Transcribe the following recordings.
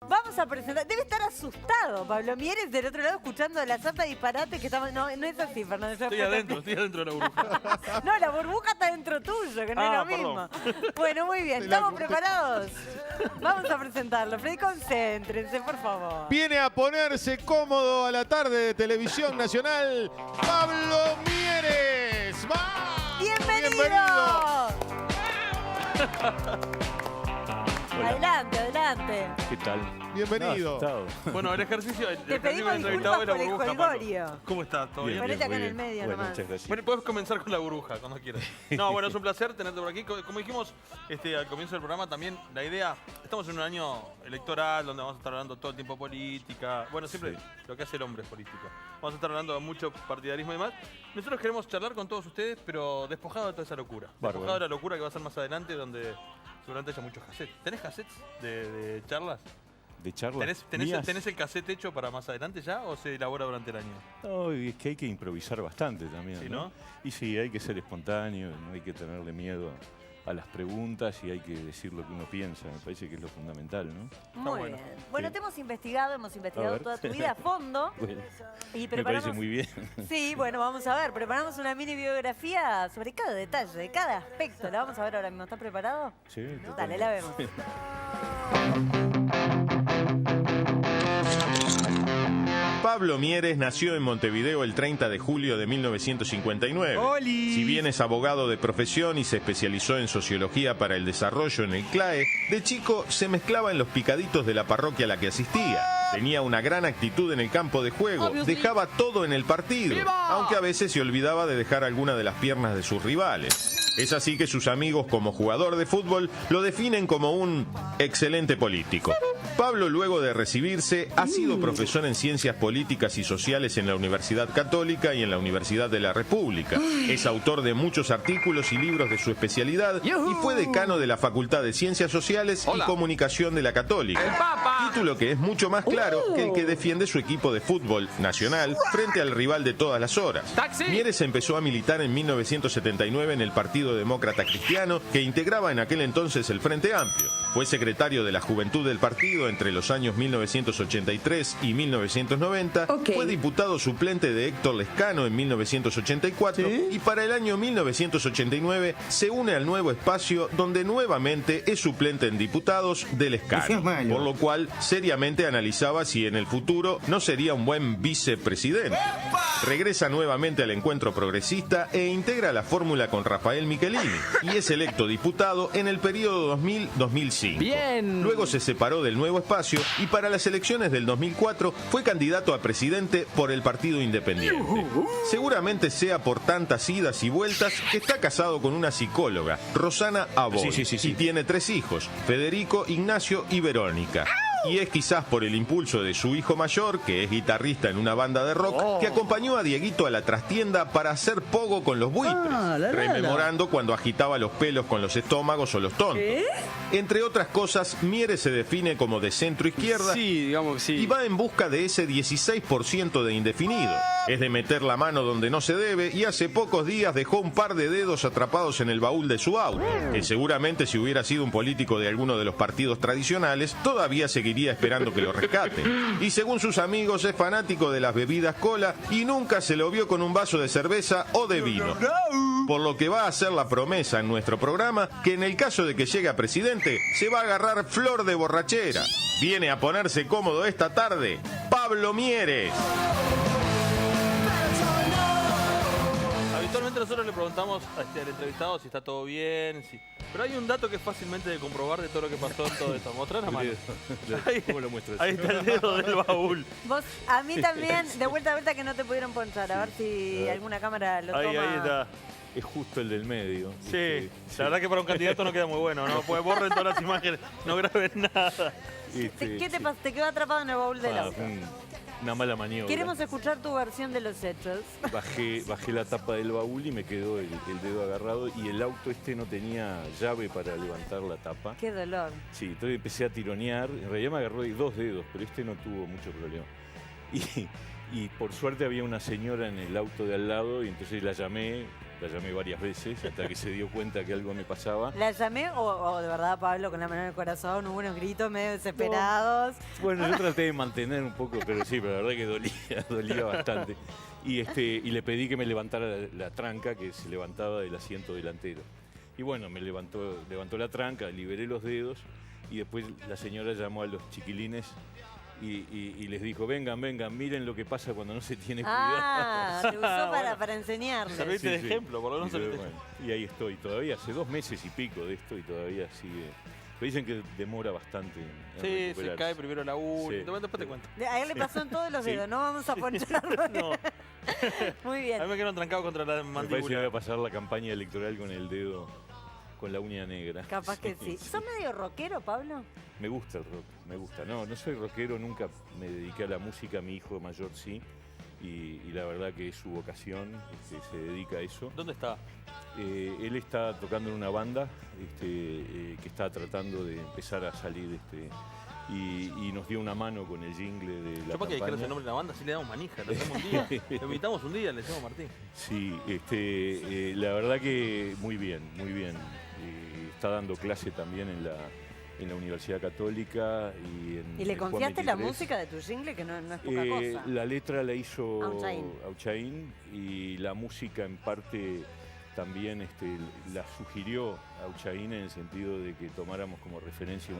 Vamos a presentar. Debe estar asustado Pablo Mieres del otro lado escuchando la sarta de disparate que estamos. No, no es así, Fernando. Estoy adentro de la burbuja. No, la burbuja está dentro tuyo, que no es lo mismo. Bueno, muy bien. ¿Estamos preparados? Vamos a presentarlo. Freddy, concéntrense, por favor. Viene a ponerse cómodo a la tarde de Televisión Nacional, Pablo Mieres. ¡Va! ¡Bienvenido! Adelante, adelante. ¿Qué tal? Bienvenido. Bueno, el ejercicio Te pedimos disculpas por el jolgorio. ¿Cómo estás? ¿Todo bien? Ponete acá en el medio bueno, nomás. muchas gracias. Bueno, puedes comenzar con la burbuja cuando quieras. No, bueno, es un placer tenerte por aquí. Como dijimos al comienzo del programa, también la idea, estamos en un año electoral donde vamos a estar hablando todo el tiempo política. Bueno, siempre Sí. lo que hace el hombre es política. Vamos a estar hablando de mucho partidarismo y demás. Nosotros queremos charlar con todos ustedes, pero despojado de toda esa locura. Bárbaro. Despojado de la locura que va a ser más adelante, donde seguramente haya muchos cassettes. ¿Tenés cassettes de charlas? ¿De charla? ¿Tenés el cassette hecho para más adelante ya o se elabora durante el año? No, y es que hay que improvisar bastante también, Sí, ¿no? ¿no? Y sí, hay que ser espontáneo, no hay que tenerle miedo a las preguntas y hay que decir lo que uno piensa. Me parece que es lo fundamental, ¿no? Muy bueno. bien. Bueno, Sí. te hemos investigado A ver. toda tu vida a fondo. Bueno, Y me preparamos... parece muy bien. Sí, bueno, vamos a ver. Preparamos una mini biografía sobre cada detalle, de cada aspecto. La vamos a ver ahora mismo. ¿Estás preparado? Sí, Dale, la vemos. Pablo Mieres nació en Montevideo el 30 de julio de 1959. Si bien es abogado de profesión y se especializó en sociología para el desarrollo en el CLAE, de chico se mezclaba en los picaditos de la parroquia a la que asistía. Tenía una gran actitud en el campo de juego, dejaba todo en el partido, aunque a veces se olvidaba de dejar alguna de las piernas de sus rivales. Es así que sus amigos como jugador de fútbol lo definen como un excelente político. Pablo, luego de recibirse, ha sido profesor en Ciencias Políticas y Sociales en la Universidad Católica y en la Universidad de la República. Es autor de muchos artículos y libros de su especialidad y fue decano de la Facultad de Ciencias Sociales y Comunicación de la Católica. Título que es mucho más claro que el que defiende su equipo de fútbol nacional frente al rival de todas las horas. Mieres empezó a militar en 1979 en el Partido Demócrata Cristiano, que integraba en aquel entonces el Frente Amplio. Fue secretario de la Juventud del partido entre los años 1983 y 1990. Fue diputado suplente de Héctor Lescano en 1984 y para el año 1989 se une al nuevo espacio donde nuevamente es suplente en diputados de Lescano. Por lo cual seriamente analizaba si en el futuro no sería un buen vicepresidente. Regresa nuevamente al encuentro progresista e integra la fórmula con Rafael Michelini y es electo diputado en el periodo 2000-2005. Luego se separó del nuevo espacio y para las elecciones del 2004 fue candidato a presidente por el Partido Independiente. Seguramente sea por tantas idas y vueltas que está casado con una psicóloga, Rosana Aboy, y tiene 3 hijos, Federico, Ignacio y Verónica. Y es quizás por el impulso de su hijo mayor, que es guitarrista en una banda de rock, que acompañó a Dieguito a la trastienda para hacer pogo con los buitres, rememorando cuando agitaba los pelos con los estómagos o los tontos. Entre otras cosas, Mieres se define como de centro izquierda y va en busca de ese 16% de indefinido. Es de meter la mano donde no se debe y hace pocos días dejó un par de dedos atrapados en el baúl de su auto, que seguramente si hubiera sido un político de alguno de los partidos tradicionales, todavía seguiría esperando que lo rescaten. Y según sus amigos es fanático de las bebidas cola y nunca se lo vio con un vaso de cerveza o de vino. Por lo que va a hacer la promesa en nuestro programa que en el caso de que llegue a presidente se va a agarrar flor de borrachera. Viene a ponerse cómodo esta tarde Pablo Mieres. Habitualmente nosotros le preguntamos al entrevistado si está todo bien, pero hay un dato que es fácilmente de comprobar de todo lo que pasó en todo esto. Mostrar la mano. ¿Cómo lo muestras? Ahí está el dedo del baúl. Vos, a mí también, de vuelta a vuelta que no te pudieron ponchar. A ver si alguna cámara lo toma. Ahí está. Es justo el del medio. Sí, la verdad que para un candidato no queda muy bueno, ¿no? Pues borren todas las imágenes, no graben nada. ¿Qué te pasa? Te quedó atrapado en el baúl del auto. Una mala maniobra. Queremos escuchar tu versión de los hechos. Bajé la tapa del baúl y me quedó el dedo agarrado y el auto no tenía llave para levantar la tapa. Qué dolor. Sí, entonces empecé a tironear. En realidad me agarró de 2 dedos, pero no tuvo mucho problema. Y por suerte había una señora en el auto de al lado y entonces la llamé La llamé varias veces hasta que se dio cuenta que algo me pasaba. ¿La llamé o de verdad, Pablo, con la mano en el corazón, hubo unos gritos medio desesperados? Bueno, yo traté de mantener un poco, pero sí, pero la verdad que dolía bastante. Y le pedí que me levantara la tranca, que se levantaba del asiento delantero. Y bueno, me levantó la tranca, liberé los dedos y después la señora llamó a los chiquilines y les dijo, vengan, miren lo que pasa cuando no se tiene cuidado. Te usó para enseñarles. Serviste de ejemplo, por lo menos serviste. Bueno, y ahí estoy, todavía hace 2 meses y pico de esto y todavía sigue. Pero dicen que demora bastante en Sí, se recuperarse. cae primero la uña, Sí. después te cuento. A él le pasó en todos los Sí. dedos, no vamos a poncharlo. No, Muy a bien. mí me quedaron trancados contra la Me parece que voy mandíbula. a pasar la campaña electoral con el dedo, con la uña negra. Capaz que sí. ¿Sos medio rockero, Pablo? Me gusta el rock, me gusta. No soy rockero, nunca me dediqué a la música, mi hijo mayor sí. Y la verdad que es su vocación, se dedica a eso. ¿Dónde está? Él está tocando en una banda que está tratando de empezar a salir y nos dio una mano con el jingle de la Yo para que dijeras el campaña. nombre de la banda, sí le damos manija, lo hacemos un día. Lo invitamos un día, le decimos Martín. Sí, la verdad que muy bien, muy bien. Está dando clase también en la Universidad Católica y en ¿Y le el Juan confiaste la 23. música de tu jingle, que no es poca cosa? La letra la hizo Auchaín. Auchaín y la música en parte también la sugirió Auchaín en el sentido de que tomáramos como referencia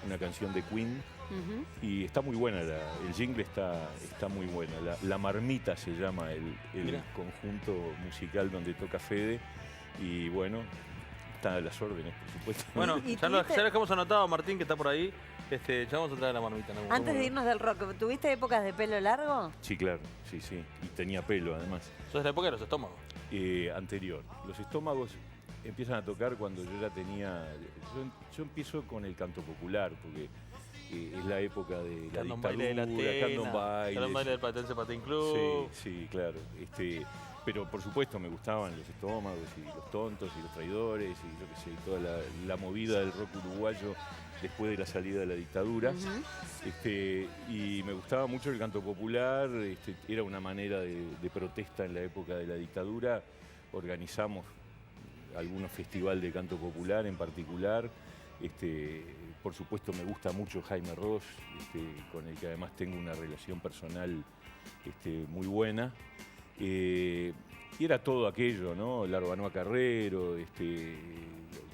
una canción de Queen. Ujú. Y está muy buena, el jingle está muy buena. La Marmita se llama el Mirá. conjunto musical donde toca Fede. Y bueno, está a las órdenes, por supuesto. Bueno, ¿Y ya lo tuviste- dejamos anotado, Martín, que está por ahí. Ya vamos a traer la marmita. ¿No? Antes de irnos del rock, ¿tuviste épocas de pelo largo? Sí, claro, sí. Y tenía pelo además. Sos de la época de los estómagos. Anterior. Los estómagos empiezan a tocar cuando yo ya tenía... Yo empiezo con el canto popular, porque es la época de la Candombaile de la dictadura, candombaile. Candombaile del Platense Patín Club. Sí, claro. Pero por supuesto me gustaban los estómagos y los tontos y los traidores y yo qué sé, toda la movida del rock uruguayo después de la salida de la dictadura. Y me gustaba mucho el canto popular, era una manera de protesta en la época de la dictadura. Organizamos algunos festivales de canto popular en particular. Por supuesto me gusta mucho Jaime Ross, con el que además tengo una relación personal muy buena. Y era todo aquello, ¿no? Larbanoa Carrero,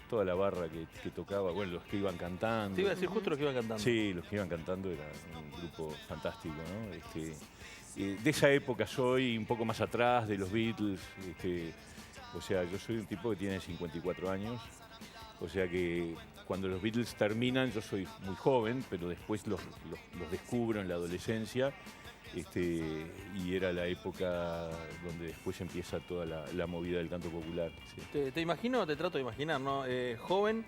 toda la barra que tocaba, bueno, los que iban cantando. Te iba a decir justo lo que iban cantando. Sí, los que iban cantando era un grupo fantástico, ¿no? De esa época soy un poco más atrás de los Beatles, o sea, yo soy un tipo que tiene 54 años, o sea que cuando los Beatles terminan yo soy muy joven, pero después los descubro en la adolescencia. Y era la época donde después empieza toda la movida del canto popular. Sí. Te imagino, te trato de imaginar, ¿no? Joven,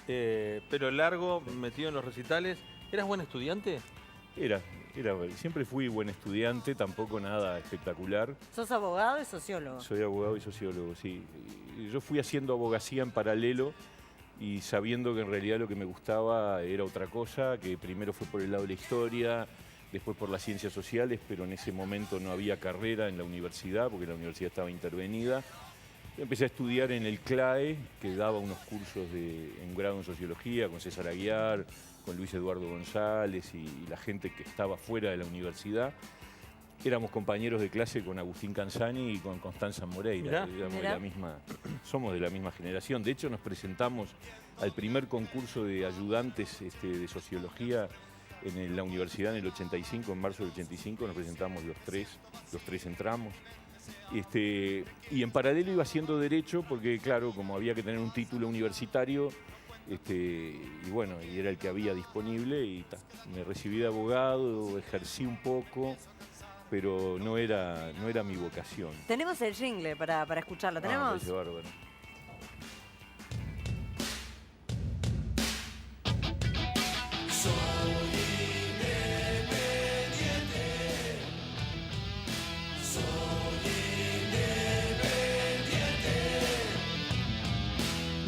pelo largo, metido en los recitales. ¿Eras buen estudiante? Siempre fui buen estudiante, tampoco nada espectacular. ¿Sos abogado y sociólogo? Soy abogado y sociólogo, sí. Yo fui haciendo abogacía en paralelo y sabiendo que en realidad lo que me gustaba era otra cosa, que primero fue por el lado de la historia, después por las ciencias sociales, pero en ese momento no había carrera en la universidad, porque la universidad estaba intervenida. Empecé a estudiar en el CLAE, que daba unos cursos de un grado en sociología, con César Aguiar, con Luis Eduardo González y la gente que estaba fuera de la universidad. Éramos compañeros de clase con Agustín Canzani y con Constanza Moreira. Mirá. Somos de la misma generación. De hecho, nos presentamos al primer concurso de ayudantes de sociología en la universidad en el 85, en marzo del 85, nos presentamos los tres entramos. Y en paralelo iba haciendo Derecho porque, claro, como había que tener un título universitario, y bueno, y era el que había disponible, y me recibí de abogado, ejercí un poco, pero no era mi vocación. Tenemos el jingle para escucharlo, Me ¿tenemos? parece bárbaro.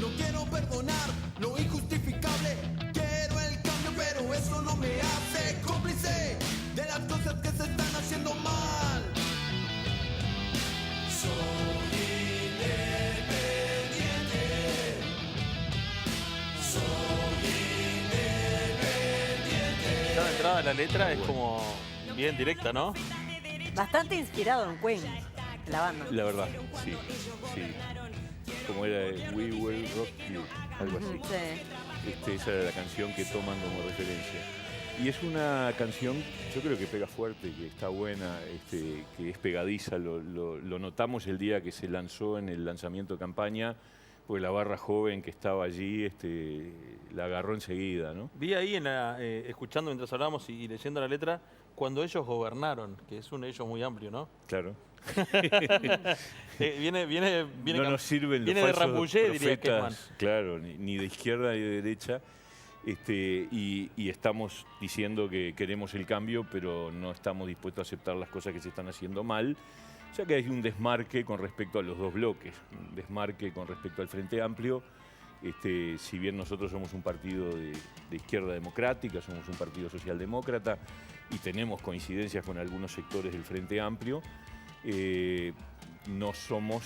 No quiero perdonar lo injustificable, quiero el cambio, pero eso no me hace cómplice de las cosas que se están haciendo mal. Soy tema, la letra es como bien directa, ¿no? Bastante inspirado en Queen, la banda. La verdad, sí, sí. Como era We Will Rock You, algo así. Sí. Esa era la canción que toman como referencia. Y es una canción, yo creo que pega fuerte, que está buena, que es pegadiza. Lo notamos el día que se lanzó en el lanzamiento de campaña, porque la barra joven que estaba allí la agarró enseguida, ¿no? Vi ahí, escuchando mientras hablábamos y leyendo la letra, cuando ellos gobernaron, que es un ellos muy amplio, ¿no? Claro. No nos sirven los viene de falsos Rambouillet, diría Kekman. profetas, claro, ni de izquierda ni de derecha. Y estamos diciendo que queremos el cambio, pero no estamos dispuestos a aceptar las cosas que se están haciendo mal. O sea que hay un desmarque con respecto a los dos bloques, un desmarque con respecto al Frente Amplio. Si bien nosotros somos un partido de izquierda democrática, somos un partido socialdemócrata y tenemos coincidencias con algunos sectores del Frente Amplio, no somos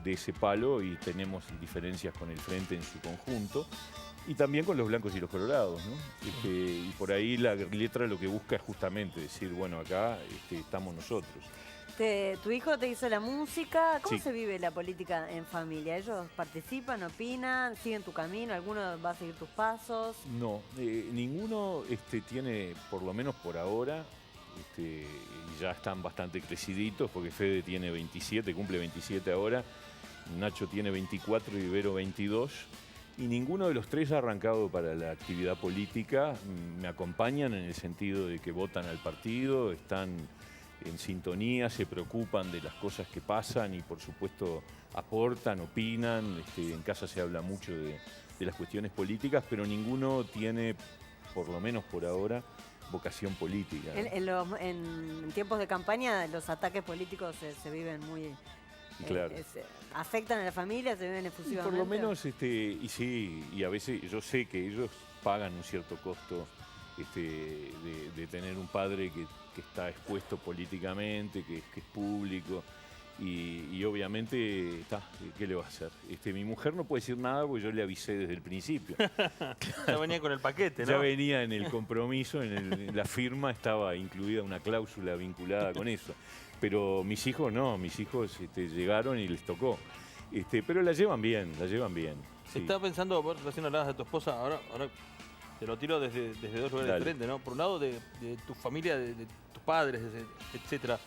de ese palo y tenemos diferencias con el Frente en su conjunto. Y también con los blancos y los colorados, ¿no? Y por ahí la letra lo que busca es justamente decir, bueno, acá estamos nosotros. ¿Tu hijo te hizo la música? ¿Cómo Sí. se vive la política en familia? ¿Ellos participan, opinan, siguen tu camino? ¿Alguno va a seguir tus pasos? No, ninguno tiene, por lo menos por ahora, y ya están bastante creciditos, porque Fede tiene 27, cumple 27 ahora, Nacho tiene 24 y Vero 22. Y ninguno de los tres ha arrancado para la actividad política. Me acompañan en el sentido de que votan al partido, están en sintonía, se preocupan de las cosas que pasan y por supuesto aportan, opinan. En casa se habla mucho de las cuestiones políticas, pero ninguno tiene, por lo menos por ahora, vocación política, ¿no? En tiempos de campaña los ataques políticos se viven muy... Claro. ¿Afectan a la familia? ¿Se viven Y efusivamente? por lo menos, y sí, y a veces yo sé que ellos pagan un cierto costo de tener un padre que está expuesto políticamente, que es público, y obviamente, ¿qué le va a hacer? Mi mujer no puede decir nada porque yo le avisé desde el principio. Ya venía con el paquete, ¿no? Ya venía en el compromiso, en la firma estaba incluida una cláusula vinculada con eso. Pero mis hijos no, mis hijos llegaron y les tocó. Pero la llevan bien, la llevan bien. Sí. Estaba pensando, vos recién hablabas de tu esposa, ahora te lo tiro desde dos lugares Dale. diferentes, ¿no? Por un lado, de tu familia, de tus padres, etcétera.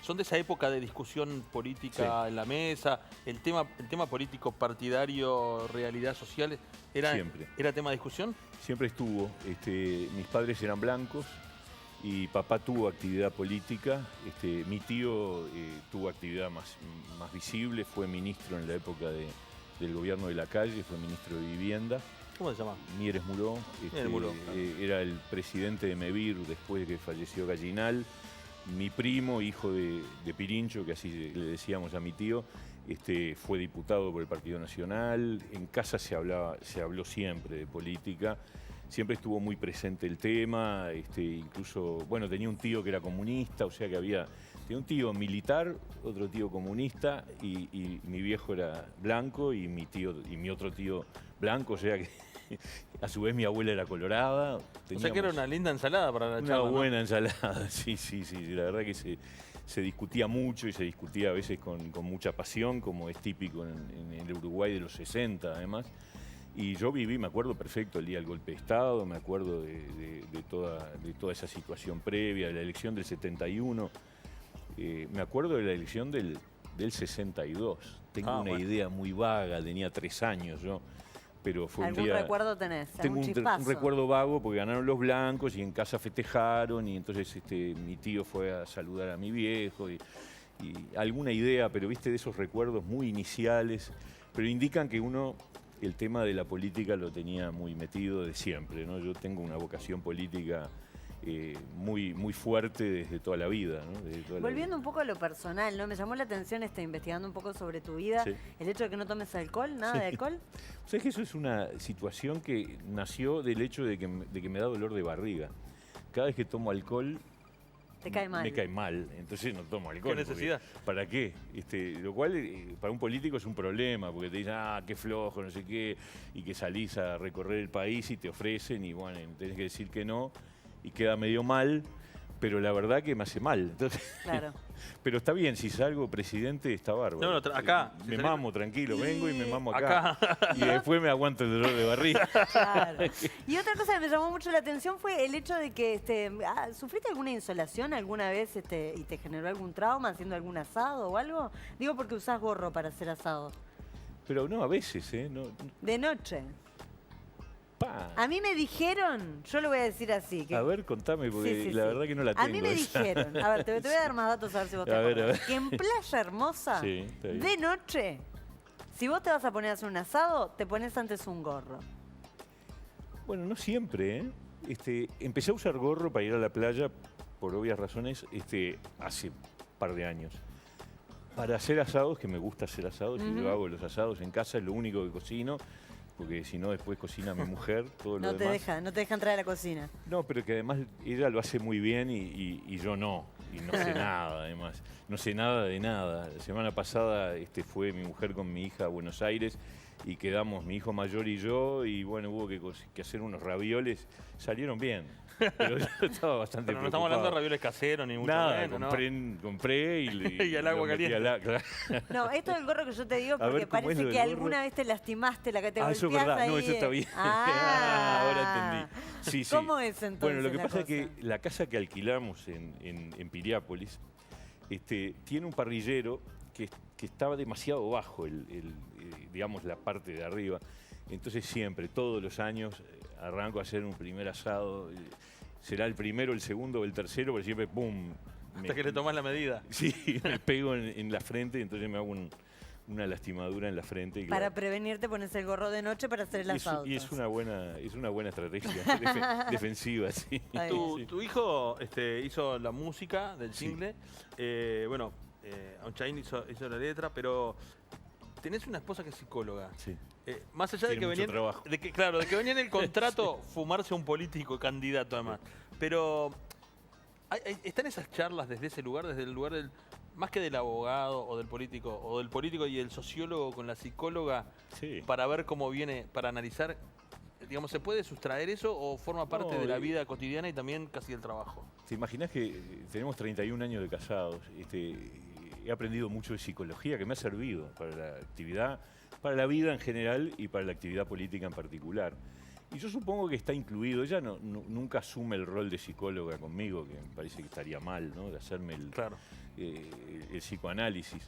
Son de esa época de discusión política Sí. en la mesa, el tema político partidario, realidad social, Siempre. ¿era tema de discusión? Siempre estuvo. Mis padres eran blancos y papá tuvo actividad política. Mi tío tuvo actividad más visible, fue ministro en la época del gobierno de Lacalle, fue ministro de Vivienda. ¿Cómo se llama? Mieres Muró. Mieres Muró, claro. Era el presidente de Mevir después de que falleció Gallinal. Mi primo, hijo de Pirincho, que así le decíamos a mi tío, fue diputado por el Partido Nacional. En casa se habló siempre de política. Siempre estuvo muy presente el tema, incluso, bueno, tenía un tío que era comunista, o sea que tenía un tío militar, otro tío comunista, y mi viejo era blanco y mi otro tío blanco, o sea que a su vez mi abuela era colorada. O sea que era Teníamos una linda ensalada para la una charla, ¿no? buena ensalada, sí, la verdad que se discutía mucho y se discutía a veces con mucha pasión, como es típico en el Uruguay de los 60 además. Y yo viví, me acuerdo perfecto el día del golpe de Estado, me acuerdo de toda esa situación previa, de la elección del 71, me acuerdo de la elección del 62. Tengo una idea muy vaga, tenía 3 años yo, pero fue un día... ¿Algún recuerdo tenés? Tengo ¿Algún un chispazo? recuerdo vago porque ganaron los blancos y en casa festejaron y entonces mi tío fue a saludar a mi viejo y alguna idea, pero viste de esos recuerdos muy iniciales, pero indican que uno... El tema de la política lo tenía muy metido de siempre, ¿no? Yo tengo una vocación política muy fuerte desde toda la vida, ¿no? Volviendo un poco a lo personal, ¿no? Me llamó la atención investigando un poco sobre tu vida, Sí. el hecho de que no tomes alcohol, nada de alcohol. O sea, que eso es una situación que nació del hecho de que me da dolor de barriga. Cada vez que tomo alcohol... Te cae mal. Me cae mal, entonces no tomo alcohol. ¿Qué necesidad? ¿Para qué? Lo cual para un político es un problema, porque te dicen, qué flojo, no sé qué, y que salís a recorrer el país y te ofrecen y bueno, tenés que decir que no. y queda medio mal, pero la verdad que me hace mal. Entonces, Claro. pero está bien, si salgo presidente está bárbaro. No, acá. Me Si mamo tranquilo, Y- vengo y me mamo acá. Acá. Y después me aguanto el dolor de barriga. Claro. Y otra cosa que me llamó mucho la atención fue el hecho de que ¿sufriste alguna insolación alguna vez y te generó algún trauma haciendo algún asado o algo? Digo porque usás gorro para hacer asado. Pero no, a veces, ¿eh? No, De noche. pa. A mí me dijeron, yo lo voy a decir así. Que, A ver, contame, porque Sí, sí, la sí. verdad que no la tengo. A mí me esa. dijeron, a ver, te voy a dar más datos a ver si vos te A ver, a acordás. ver. Que en Playa Hermosa, Sí, está bien. de noche, si vos te vas a poner a hacer un asado, te pones antes un gorro. Bueno, no siempre, ¿eh? Empecé a usar gorro para ir a la playa, por obvias razones, hace un par de años. Para hacer asados, que me gusta hacer asados, y yo hago los asados en casa, es lo único que cocino, porque si no después cocina mi mujer, todo No lo te demás. deja entrar a la cocina. No, pero que además ella lo hace muy bien y yo no. Y no sé nada, además. No sé nada de nada. La semana pasada fue mi mujer con mi hija a Buenos Aires y quedamos mi hijo mayor y yo, y bueno, hubo que hacer unos ravioles. Salieron bien, pero yo estaba bastante Pero no preocupado. estamos hablando de ravioles caseros ni mucho Nada, menos, ¿no? compré y, Y al agua lo metí caliente. claro. No, esto del gorro que yo te digo A porque ver, ¿cómo es parece lo que del gorro? alguna vez te lastimaste la que te Ah, eso es golpeás verdad. ahí. No, eso está bien. Ahora entendí. Sí, sí. ¿Cómo es entonces Bueno, lo que la pasa es cosa? que la casa que alquilamos en Piriápolis tiene un parrillero que estaba demasiado bajo, digamos, la parte de arriba. Entonces siempre, todos los años, arranco a hacer un primer asado. Será el primero, el segundo o el tercero, pero siempre ¡pum! Hasta que le tomas la medida. Sí, me pego en la frente, entonces me hago una lastimadura en la frente. Y Para claro, prevenirte pones el gorro de noche para hacer el asado. y es una buena estrategia defensiva, sí. Está bien. Sí. Tu hijo hizo la música del jingle. Auchain hizo la letra, pero tenés una esposa que es psicóloga. Sí. Más allá de Tiene que mucho venía, trabajo. de que venía en el contrato fumarse a un político candidato además. Pero están esas charlas desde ese lugar, desde el lugar del más que del abogado o del político y el sociólogo con la psicóloga, Sí. para ver cómo viene, para analizar, digamos, ¿se puede sustraer eso o forma parte No, de la vida cotidiana y también casi del trabajo? ¿Te imaginas que tenemos 31 años de casados? He aprendido mucho de psicología que me ha servido para la actividad, para la vida en general y para la actividad política en particular. Y yo supongo que está incluido. Ella nunca asume el rol de psicóloga conmigo, que me parece que estaría mal, ¿no? De hacerme Claro. el psicoanálisis.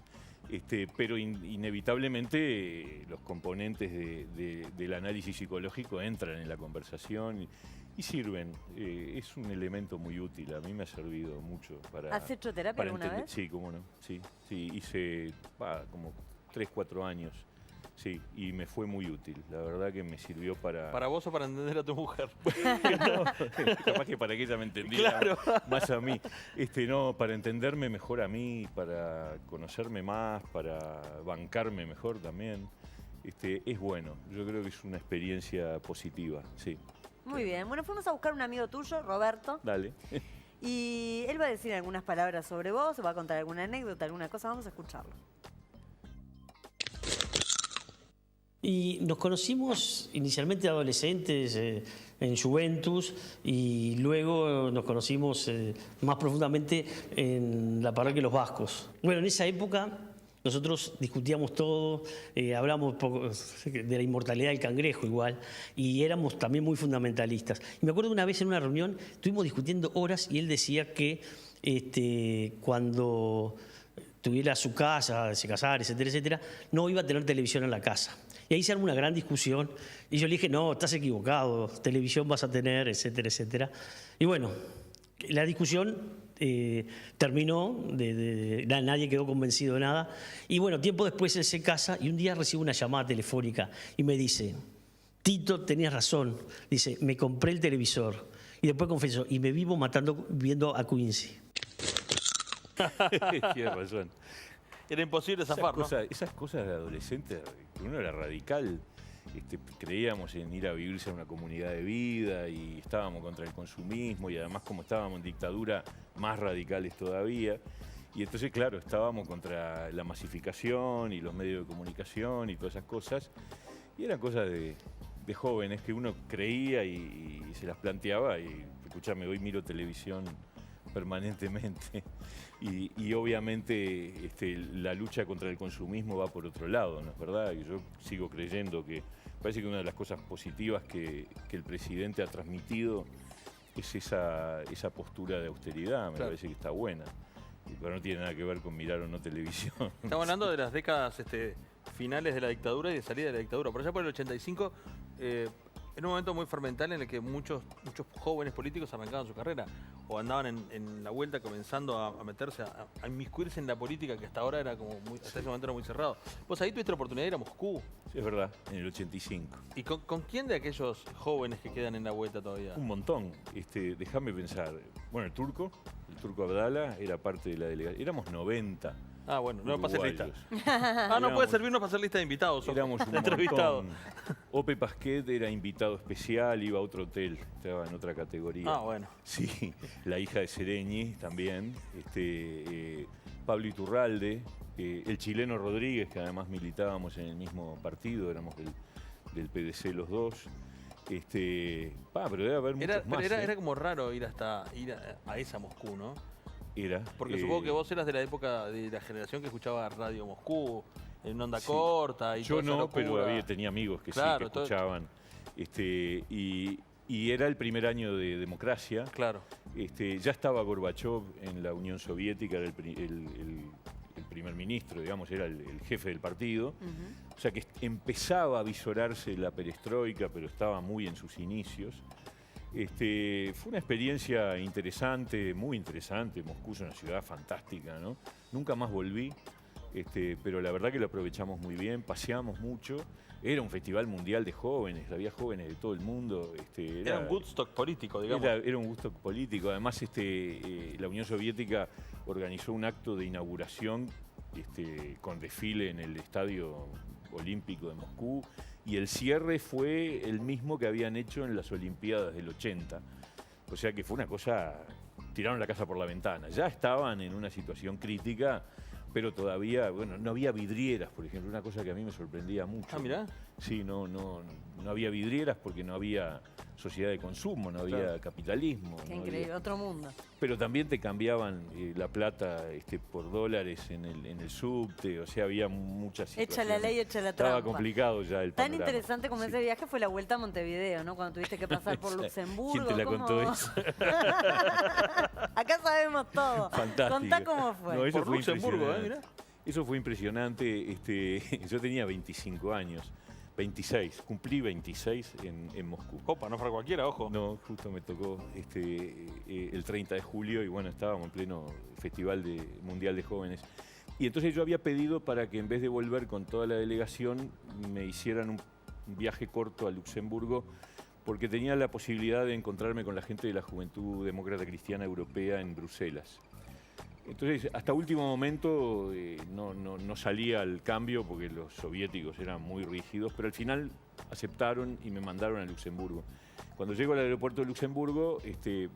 Pero inevitablemente los componentes del análisis psicológico entran en la conversación y sirven. Es un elemento muy útil. A mí me ha servido mucho para... ¿Has hecho terapia para alguna entender- vez? Sí, cómo no. Sí, hice como 3, 4 años. Sí, y me fue muy útil. La verdad que me sirvió para... ¿Para vos o para entender a tu mujer? No, capaz que para que ella me entendiera Claro. más a mí. No, para entenderme mejor a mí, para conocerme más, para bancarme mejor también. Es bueno. Yo creo que es una experiencia positiva, sí. Muy bien. Bueno, fuimos a buscar un amigo tuyo, Roberto, Dale. y él va a decir algunas palabras sobre vos, va a contar alguna anécdota, alguna cosa. Vamos a escucharlo. Y nos conocimos inicialmente adolescentes en Juventus y luego nos conocimos más profundamente en la parroquia de los Vascos. Bueno, en esa época nosotros discutíamos todo, hablamos poco de la inmortalidad del cangrejo igual, y éramos también muy fundamentalistas. Y me acuerdo una vez en una reunión, estuvimos discutiendo horas y él decía que cuando tuviera su casa, se casara, etcétera, etcétera, no iba a tener televisión en la casa. Y ahí se armó una gran discusión. Y yo le dije, no, estás equivocado, televisión vas a tener, etcétera, etcétera. Y bueno, la discusión terminó, nadie quedó convencido de nada. Y bueno, tiempo después él se casa y un día recibo una llamada telefónica y me dice, Tito, tenías razón. Dice, me compré el televisor. Y después confesó, y me vivo matando viendo a Quincy. Tienes razón. Era imposible zafar, ¿no? Esas cosas de adolescente, uno era radical. Creíamos en ir a vivirse a una comunidad de vida y estábamos contra el consumismo y además como estábamos en dictadura, más radicales todavía. Y entonces, claro, estábamos contra la masificación y los medios de comunicación y todas esas cosas. Y eran cosas de jóvenes que uno creía y se las planteaba y escuchame, hoy miro televisión permanentemente y obviamente la lucha contra el consumismo va por otro lado, ¿no es verdad? Y yo sigo creyendo que parece que una de las cosas positivas que el presidente ha transmitido es esa postura de austeridad, me parece que está buena. Pero no tiene nada que ver con mirar o no televisión. Estamos hablando de las décadas finales de la dictadura y de salida de la dictadura. Por allá por el 85, en un momento muy fermental en el que muchos jóvenes políticos arrancaban su carrera o andaban en la vuelta comenzando a meterse, a inmiscuirse en la política que hasta ahora era como hasta ese momento era muy cerrado. Vos ahí tuviste la oportunidad de ir a Moscú. Sí, es verdad, en el 85. ¿Y con quién de aquellos jóvenes que quedan en la vuelta todavía? Un montón. Déjame pensar. Bueno, el turco Abdala era parte de la delegación. Éramos 90. Ah, bueno, no pasé lista. Éramos, no puede servirnos para hacer lista de invitados. Éramos un entrevistados. Ope Pasquet era invitado especial, iba a otro hotel, estaba en otra categoría. Ah, bueno. Sí, la hija de Sereñi también, Pablo Iturralde, el chileno Rodríguez, que además militábamos en el mismo partido, éramos del PDC los dos. Pero debe haber muchos más. Era como raro ir a esa Moscú, ¿no? Era. Porque supongo que vos eras de la época de la generación que escuchaba Radio Moscú, en onda corta y yo toda esa no, pero locura. tenía amigos que Claro, sí, que escuchaban. Y era el primer año de democracia. Claro. Ya estaba Gorbachov en la Unión Soviética, era el primer ministro, digamos, era el jefe del partido. O sea que empezaba a visorarse la perestroika, pero estaba muy en sus inicios. Fue una experiencia interesante, muy interesante. Moscú es una ciudad fantástica, ¿no? Nunca más volví, pero la verdad que lo aprovechamos muy bien, paseamos mucho. Era un festival mundial de jóvenes, había jóvenes de todo el mundo. Era un Woodstock político, digamos. Era un Woodstock político. Además, la Unión Soviética organizó un acto de inauguración con desfile en el Estadio Olímpico de Moscú. Y el cierre fue el mismo que habían hecho en las Olimpiadas del 80. O sea que fue una cosa, tiraron la casa por la ventana. Ya estaban en una situación crítica, pero todavía, bueno, no había vidrieras, por ejemplo, una cosa que a mí me sorprendía mucho. Ah, mirá. Sí, no había vidrieras porque no había sociedad de consumo, no había capitalismo. Qué increíble, otro mundo. Pero también te cambiaban la plata por dólares en el subte, o sea, había muchas situaciones. Echa la ley, echa la trampa. Estaba complicado ya el panorama. Tan interesante como ese viaje fue la vuelta a Montevideo, ¿no? Cuando tuviste que pasar por Luxemburgo. ¿Quién te la contó eso? Acá sabemos todo. Fantástico. Contá cómo fue. No, eso por fue Luxemburgo, impresionante. Eso fue impresionante. Yo tenía 25 años. 26, cumplí 26 en Moscú. Opa, no para cualquiera, ojo. No, justo me tocó el 30 de julio y bueno, estábamos en pleno Festival Mundial de Jóvenes. Y entonces yo había pedido para que en vez de volver con toda la delegación, me hicieran un viaje corto a Luxemburgo, porque tenía la posibilidad de encontrarme con la gente de la Juventud Demócrata Cristiana Europea en Bruselas. Entonces, hasta último momento no salía al cambio porque los soviéticos eran muy rígidos, pero al final aceptaron y me mandaron a Luxemburgo. Cuando llego al aeropuerto de Luxemburgo,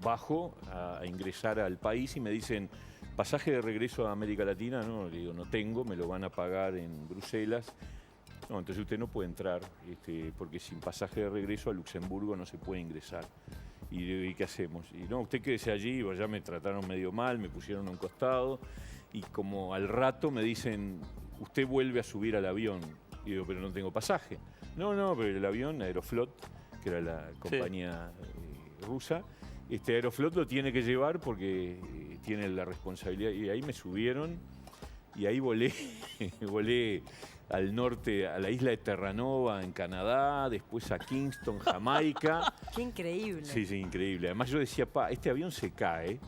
bajo a ingresar al país y me dicen, ¿pasaje de regreso a América Latina? No, le digo, no tengo, me lo van a pagar en Bruselas. No, entonces usted no puede entrar, porque sin pasaje de regreso a Luxemburgo no se puede ingresar. Y le digo, ¿y qué hacemos? Y no, usted quédese allí, pues ya me trataron medio mal, me pusieron a un costado y como al rato me dicen, usted vuelve a subir al avión. Y digo, pero no tengo pasaje. No, pero el avión, Aeroflot, que era la compañía rusa, Aeroflot lo tiene que llevar porque tiene la responsabilidad. Y ahí me subieron y ahí volé al norte, a la isla de Terranova, en Canadá, después a Kingston, Jamaica. Qué increíble. Sí, increíble. Además yo decía, este avión se cae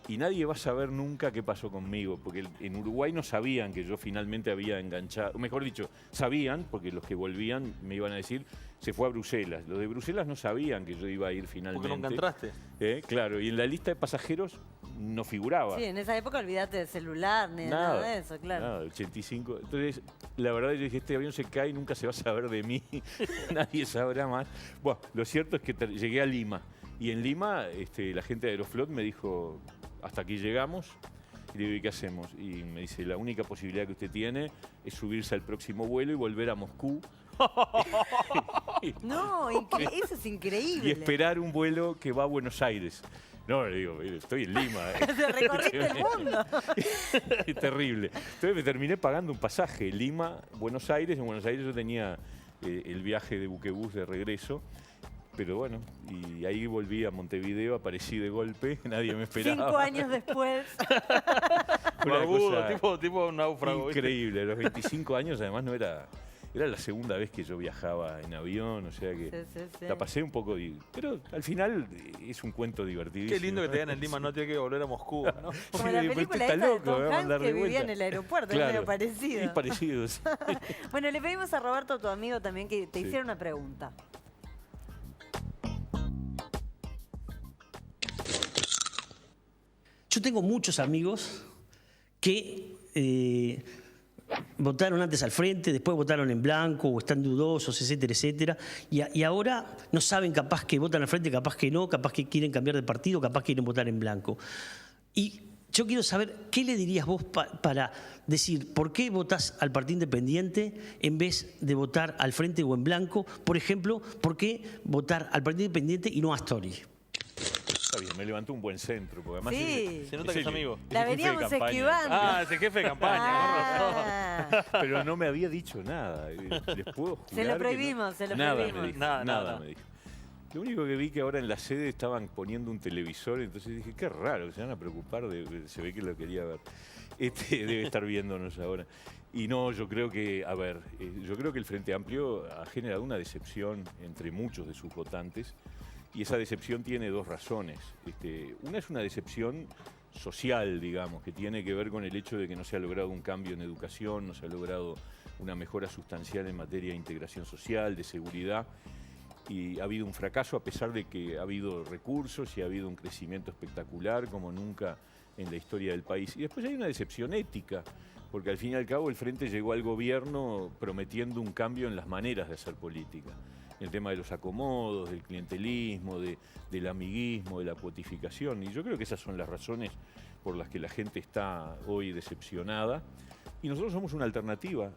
y nadie va a saber nunca qué pasó conmigo, porque en Uruguay no sabían que yo finalmente había enganchado, mejor dicho, sabían, porque los que volvían me iban a decir, se fue a Bruselas. Los de Bruselas no sabían que yo iba a ir finalmente. Porque nunca entraste. Claro, y en la lista de pasajeros no figuraba. Sí, en esa época olvídate de celular, ni nada de eso, claro. Nada, 85. Entonces, la verdad yo dije, este avión se cae y nunca se va a saber de mí, nadie sabrá más. Bueno, lo cierto es que llegué a Lima, y en Lima la gente de Aeroflot me dijo, hasta aquí llegamos. Y le digo, ¿y qué hacemos? Y me dice, la única posibilidad que usted tiene es subirse al próximo vuelo y volver a Moscú. No, eso es increíble. Y esperar un vuelo que va a Buenos Aires. No, le digo, mire, estoy en Lima. Te recorriste el mundo. Es terrible. Entonces me terminé pagando un pasaje, Lima, Buenos Aires. En Buenos Aires yo tenía el viaje de buquebús de regreso. Pero bueno, y ahí volví a Montevideo, aparecí de golpe, nadie me esperaba. 5 años después. Una Barbudo, cosa tipo un náufrago. ¿viste? increíble. A los 25 años además no era... Era la segunda vez que yo viajaba en avión, o sea que Sí. la pasé un poco... Pero al final es un cuento divertidísimo. Qué lindo que te digan en Lima, no tiene que volver a Moscú, ¿no? Como la Pero película está esta de loco, Tom me va a Hanks mandar que de vivía vuelta. en el aeropuerto, es Claro. medio parecido. Es parecido, sí. Bueno, le pedimos a Roberto, tu amigo, también que te Sí. hiciera una pregunta. Yo tengo muchos amigos que votaron antes al frente, después votaron en blanco o están dudosos, etcétera, etcétera. Y ahora no saben, capaz que votan al frente, capaz que no, capaz que quieren cambiar de partido, capaz que quieren votar en blanco. Y yo quiero saber, ¿qué le dirías vos para decir por qué votás al Partido Independiente en vez de votar al frente o en blanco? Por ejemplo, ¿por qué votar al Partido Independiente y no a Astori? Está bien, me levantó un buen centro, porque además Sí. Se nota que es el- amigo. es La el jefe de veníamos campaña. esquivando. Ah, ese jefe de campaña, con razón. Ah. Pero no me había dicho nada. ¿Les puedo jurar Se lo que no? prohibimos, se lo Nada prohibimos. me dijo, Nada, nada me dijo. Lo único que vi que ahora en la sede estaban poniendo un televisor, entonces dije, qué raro, se van a preocupar, se ve que lo quería ver. Debe estar viéndonos ahora. Y no, yo creo que, a ver, yo creo que el Frente Amplio ha generado una decepción entre muchos de sus votantes, y esa decepción tiene dos razones. Una es una decepción social, digamos, que tiene que ver con el hecho de que no se ha logrado un cambio en educación, no se ha logrado una mejora sustancial en materia de integración social, de seguridad, y ha habido un fracaso a pesar de que ha habido recursos y ha habido un crecimiento espectacular como nunca en la historia del país. Y después hay una decepción ética, porque al fin y al cabo el Frente llegó al gobierno prometiendo un cambio en las maneras de hacer política. El tema de los acomodos, del clientelismo, del amiguismo, de la cuotificación. Y yo creo que esas son las razones por las que la gente está hoy decepcionada. Y nosotros somos una alternativa,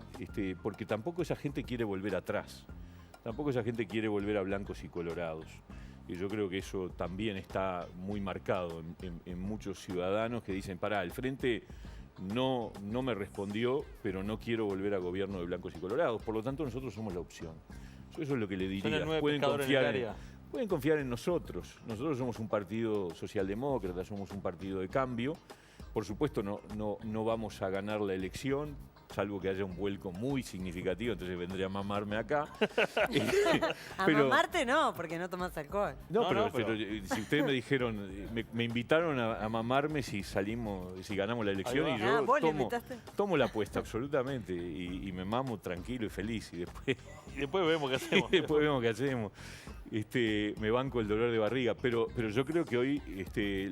porque tampoco esa gente quiere volver atrás. Tampoco esa gente quiere volver a blancos y colorados. Y yo creo que eso también está muy marcado en muchos ciudadanos que dicen, pará, el Frente no me respondió, pero no quiero volver a gobierno de blancos y colorados. Por lo tanto, nosotros somos la opción. Eso es lo que le Son el diría. nuevo pescador en el área. Pueden confiar en nosotros. Nosotros somos un partido socialdemócrata, somos un partido de cambio. Por supuesto, no vamos a ganar la elección, salvo que haya un vuelco muy significativo, entonces vendré a mamarme acá. A mamarte no, porque no tomas alcohol. Pero si ustedes me dijeron, me invitaron a mamarme si ganamos la elección, Ahí va. y yo ¿Vos le invitaste? tomo la apuesta absolutamente y me mamo tranquilo y feliz, y después Y después vemos qué hacemos. después vemos qué hacemos. Me banco el dolor de barriga, pero yo creo que hoy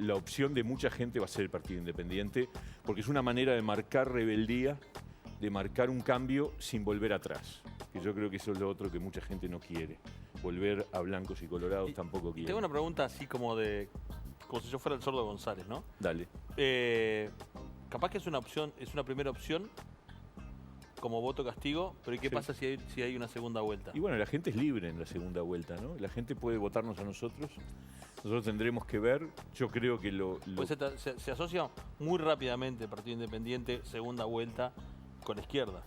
la opción de mucha gente va a ser el Partido Independiente, porque es una manera de marcar rebeldía, de marcar un cambio sin volver atrás. Que yo creo que eso es lo otro que mucha gente no quiere. Volver a blancos y colorados tampoco quiere. Tengo una pregunta así como si yo fuera el Sordo González, ¿no? Dale. Capaz que es una opción, es una primera opción como voto castigo, pero ¿y qué Sí. pasa si hay una segunda vuelta? Y bueno, la gente es libre en la segunda vuelta, ¿no? La gente puede votarnos a nosotros. Nosotros tendremos que ver. Yo creo que Pues se asocia muy rápidamente el Partido Independiente, segunda vuelta, con la izquierda.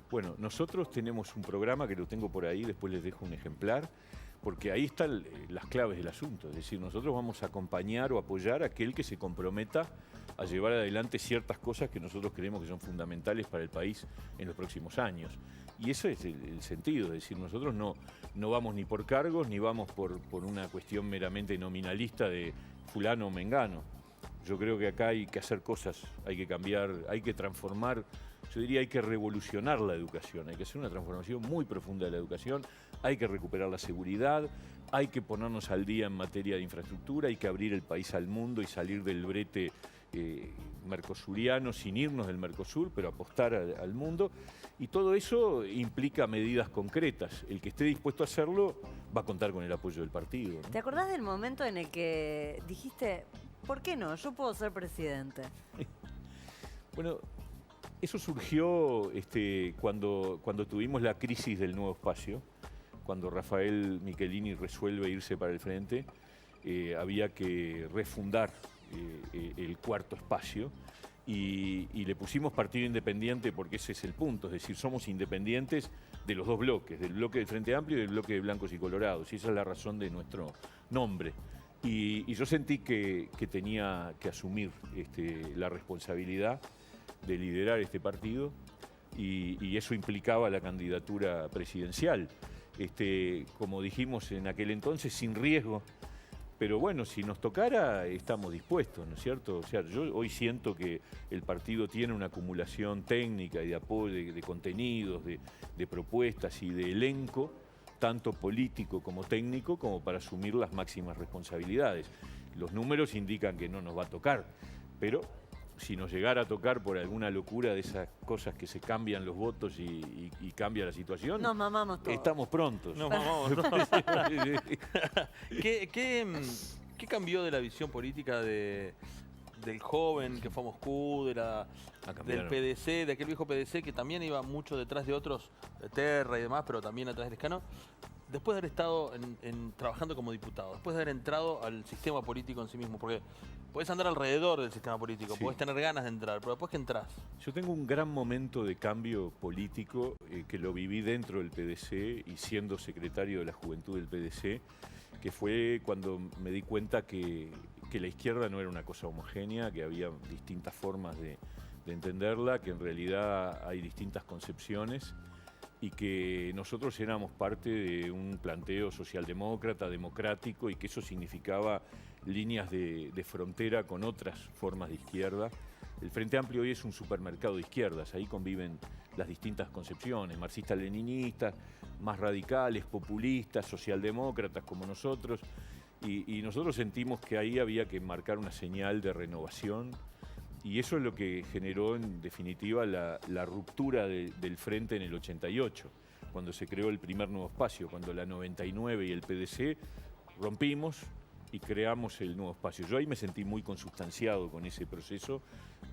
Bueno, nosotros tenemos un programa que lo tengo por ahí, después les dejo un ejemplar, porque ahí están las claves del asunto. Es decir, nosotros vamos a acompañar o apoyar a aquel que se comprometa a llevar adelante ciertas cosas que nosotros creemos que son fundamentales para el país en los próximos años. Y ese es el sentido, es decir, nosotros no vamos ni por cargos, ni vamos por una cuestión meramente nominalista de fulano o mengano. Yo creo que acá hay que hacer cosas, hay que cambiar, hay que transformar, yo diría hay que revolucionar la educación, hay que hacer una transformación muy profunda de la educación, hay que recuperar la seguridad, hay que ponernos al día en materia de infraestructura, hay que abrir el país al mundo y salir del brete mercosuriano sin irnos del Mercosur, pero apostar al mundo. Y todo eso implica medidas concretas. El que esté dispuesto a hacerlo va a contar con el apoyo del partido, ¿no? ¿Te acordás del momento en el que dijiste, ¿por qué no? Yo puedo ser presidente. Bueno, eso surgió cuando tuvimos la crisis del nuevo espacio. cuando Rafael Michelini resuelve irse para el frente, había que refundar el cuarto espacio y le pusimos Partido Independiente porque ese es el punto, es decir, somos independientes de los dos bloques, del bloque del Frente Amplio y del bloque de Blancos y Colorados, y esa es la razón de nuestro nombre. Y yo sentí que tenía que asumir la responsabilidad de liderar este partido y eso implicaba la candidatura presidencial. Como dijimos en aquel entonces, sin riesgo, pero bueno, si nos tocara, estamos dispuestos, ¿no es cierto? O sea, yo hoy siento que el partido tiene una acumulación técnica y de apoyo, de contenidos, de propuestas y de elenco, tanto político como técnico, como para asumir las máximas responsabilidades. Los números indican que no nos va a tocar, pero si nos llegara a tocar por alguna locura de esas cosas que se cambian los votos y cambia la situación, nos mamamos todos. Estamos prontos. Nos mamamos. ¿Qué cambió de la visión política del joven que fue a Moscú, del PDC, de aquel viejo PDC que también iba mucho detrás de otros, de Terra y demás, pero también atrás del Escano, después de haber estado trabajando como diputado, después de haber entrado al sistema político en sí mismo? Porque podés andar alrededor del sistema político, Sí. podés tener ganas de entrar, pero después que entrás. Yo tengo un gran momento de cambio político que lo viví dentro del PDC y siendo secretario de la Juventud del PDC, que fue cuando me di cuenta que la izquierda no era una cosa homogénea, que había distintas formas de entenderla, que en realidad hay distintas concepciones y que nosotros éramos parte de un planteo socialdemócrata, democrático, y que eso significaba líneas de frontera con otras formas de izquierda. El Frente Amplio hoy es un supermercado de izquierdas, ahí conviven las distintas concepciones, marxistas-leninistas, más radicales, populistas, socialdemócratas como nosotros, y nosotros sentimos que ahí había que marcar una señal de renovación, y eso es lo que generó en definitiva la ruptura del Frente en el 88, cuando se creó el primer Nuevo Espacio, cuando la 99 y el PDC rompimos y creamos el Nuevo Espacio. Yo ahí me sentí muy consustanciado con ese proceso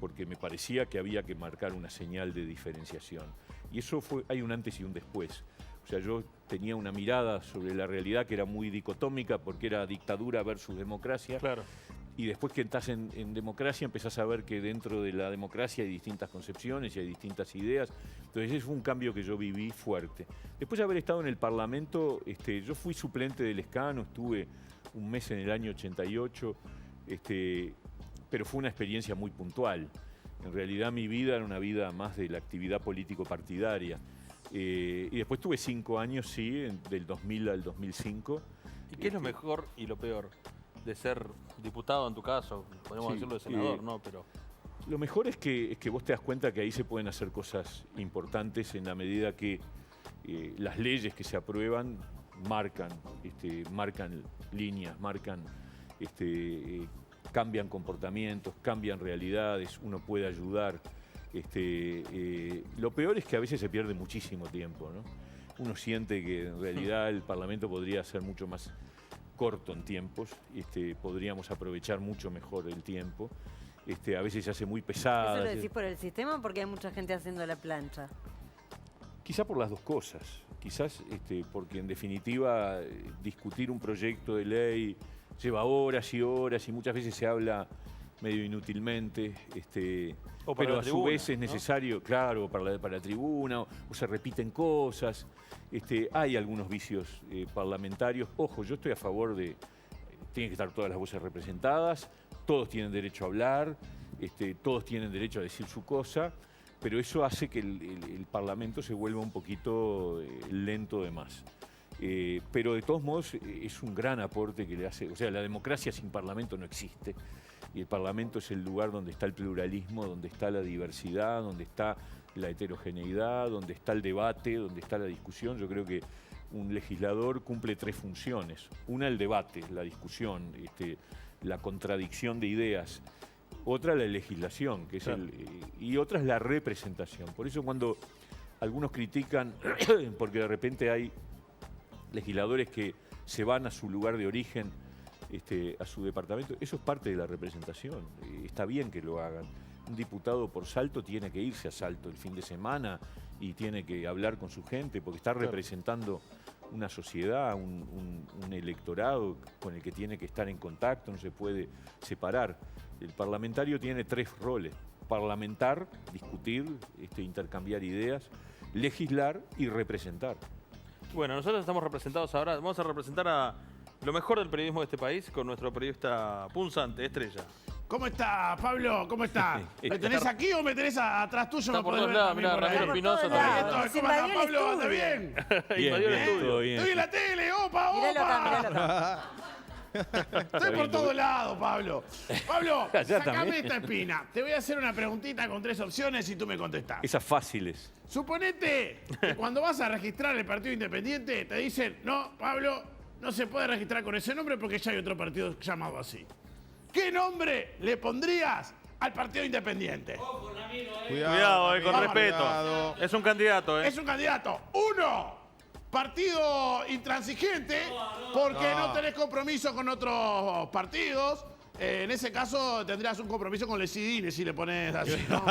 porque me parecía que había que marcar una señal de diferenciación. Y eso hay un antes y un después. O sea, yo tenía una mirada sobre la realidad que era muy dicotómica porque era dictadura versus democracia. Claro. Y después que estás en democracia empezás a ver que dentro de la democracia hay distintas concepciones y hay distintas ideas. Entonces ese fue un cambio que yo viví fuerte. Después de haber estado en el Parlamento, yo fui suplente del Escano, estuve un mes en el año 88, pero fue una experiencia muy puntual. En realidad mi vida era una vida más de la actividad político-partidaria. Y después tuve 5 años, sí, del 2000 al 2005. ¿Y qué es lo mejor y lo peor de ser diputado en tu caso? Podemos Sí, decirlo de senador, ¿no? Pero lo mejor es que vos te das cuenta que ahí se pueden hacer cosas importantes en la medida que las leyes que se aprueban marcan líneas, cambian comportamientos, cambian realidades, uno puede ayudar. Lo peor es que a veces se pierde muchísimo tiempo, ¿no? Uno siente que en realidad el Parlamento podría ser mucho más corto en tiempos, podríamos aprovechar mucho mejor el tiempo. A veces se hace muy pesada. ¿Eso lo decís por el sistema o porque hay mucha gente haciendo la plancha? Quizá por las dos cosas. Quizás porque en definitiva discutir un proyecto de ley lleva horas y horas y muchas veces se habla medio inútilmente, O para pero la a su tribuna, vez es ¿no? necesario, claro, para la tribuna, o se repiten cosas. Hay algunos vicios parlamentarios. Ojo, yo estoy a favor de, tienen que estar todas las voces representadas, todos tienen derecho a hablar, todos tienen derecho a decir su cosa, pero eso hace que el Parlamento se vuelva un poquito lento de más. Pero de todos modos es un gran aporte que le hace, o sea, la democracia sin Parlamento no existe. Y el Parlamento es el lugar donde está el pluralismo, donde está la diversidad, donde está la heterogeneidad, donde está el debate, donde está la discusión. Yo creo que un legislador cumple 3 funciones. Una, el debate, la discusión, la contradicción de ideas. Otra, la legislación, que es claro. Y otra es la representación. Por eso cuando algunos critican porque de repente hay legisladores que se van a su lugar de origen, a su departamento, eso es parte de la representación. Está bien que lo hagan. Un diputado por Salto tiene que irse a Salto el fin de semana y tiene que hablar con su gente porque está representando una sociedad, un electorado con el que tiene que estar en contacto, no se puede separar. El parlamentario tiene 3 roles: parlamentar, discutir, intercambiar ideas, legislar y representar. Bueno, nosotros estamos representados ahora, vamos a representar a lo mejor del periodismo de este país con nuestro periodista punzante, Estrella. ¿Cómo está, Pablo? ¿Cómo está? ¿Me tenés aquí o me tenés atrás tuyo? Está por todos lados, mirá, Ramiro Espinosa también. ¿Cómo anda, Pablo? ¿Anda bien? Invadió el estudio. todo bien. Estoy en la tele, opa, Míralo acá, opa. míralo acá. Estoy por todos lados, Pablo. Pablo, Ya sacame también. esta espina. Te voy a hacer una preguntita con 3 opciones y tú me contestás. Esas fáciles. Suponete que cuando vas a registrar el partido independiente te dicen, no, Pablo, no se puede registrar con ese nombre porque ya hay otro partido llamado así. ¿Qué nombre le pondrías al partido independiente? Cuidado, con Vamos, respeto. cuidado. Es un candidato, Es un candidato. 1, partido intransigente porque no tenés compromiso con otros partidos. En ese caso tendrías un compromiso con Lecidine si le pones así, ¿no?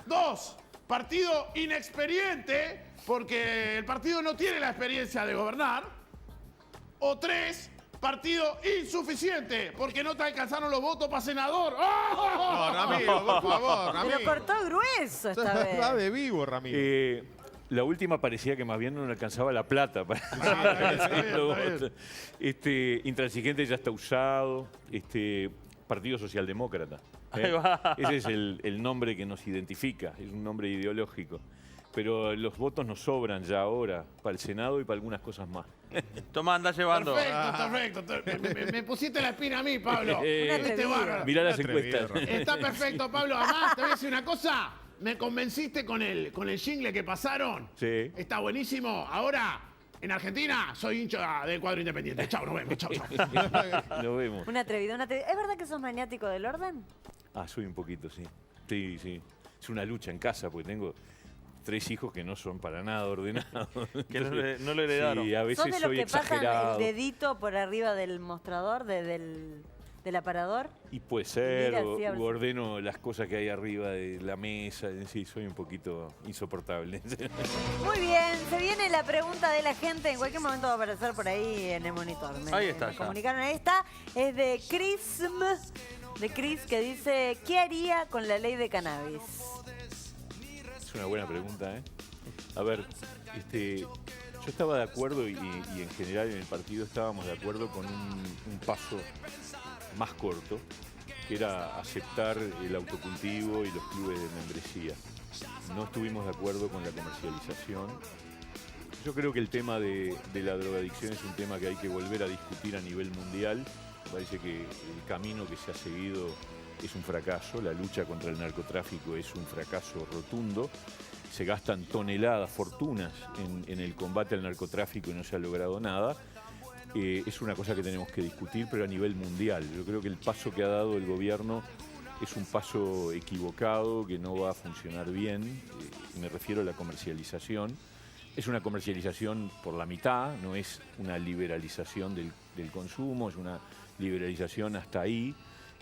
2, partido inexperiente porque el partido no tiene la experiencia de gobernar. O 3, partido insuficiente porque no te alcanzaron los votos para senador. ¡Oh! No, Ramiro, por favor, Ramiro. Pero cortó grueso esta Va vez. de vivo, Ramiro. La última parecía que más bien no le alcanzaba la plata para decirlo. Intransigente ya está usado. Partido Socialdemócrata. Ahí va. Ese es el nombre que nos identifica, es un nombre ideológico. Pero los votos nos sobran ya ahora para el Senado y para algunas cosas más. Tomá, anda llevando. Perfecto. Me pusiste la espina a mí, Pablo. Una Fuiste bárbaro. Mirá las Atrevido, encuestas. Ramiro. Está perfecto, Pablo. Además, te voy a decir una cosa. Me convenciste con el jingle que pasaron. Sí. Está buenísimo. Ahora, en Argentina, soy hincha del cuadro independiente. Chau, nos vemos. Chau. Lo vemos. Un atrevido, un atrevido. ¿Es verdad que sos maniático del orden? Soy un poquito, sí. Sí. Es una lucha en casa porque tengo 3 hijos que no son para nada ordenados. Que no lo heredaron. Sí, a ¿Sos veces de los soy que pasan exagerado. el dedito por arriba del mostrador, del aparador? Y puede ser, Mira, o sí, a ver u si- ordeno las cosas que hay arriba de la mesa. Sí, soy un poquito insoportable. Muy bien, se viene la pregunta de la gente. En cualquier momento va a aparecer por ahí en el monitor. Ahí está, Me ya. comunicaron, ahí está. Es de Chris, que dice, ¿qué haría con la ley de cannabis? Es una buena pregunta, ¿eh? A ver, yo estaba de acuerdo y en general en el partido estábamos de acuerdo con un paso más corto, que era aceptar el autocultivo y los clubes de membresía. No estuvimos de acuerdo con la comercialización. Yo creo que el tema de la drogadicción es un tema que hay que volver a discutir a nivel mundial. Me parece que el camino que se ha seguido es un fracaso, la lucha contra el narcotráfico es un fracaso rotundo. Se gastan toneladas, fortunas en el combate al narcotráfico y no se ha logrado nada. Es una cosa que tenemos que discutir, pero a nivel mundial. Yo creo que el paso que ha dado el gobierno es un paso equivocado, que no va a funcionar bien. Me refiero a la comercialización. Es una comercialización por la mitad, no es una liberalización del consumo, es una liberalización hasta ahí.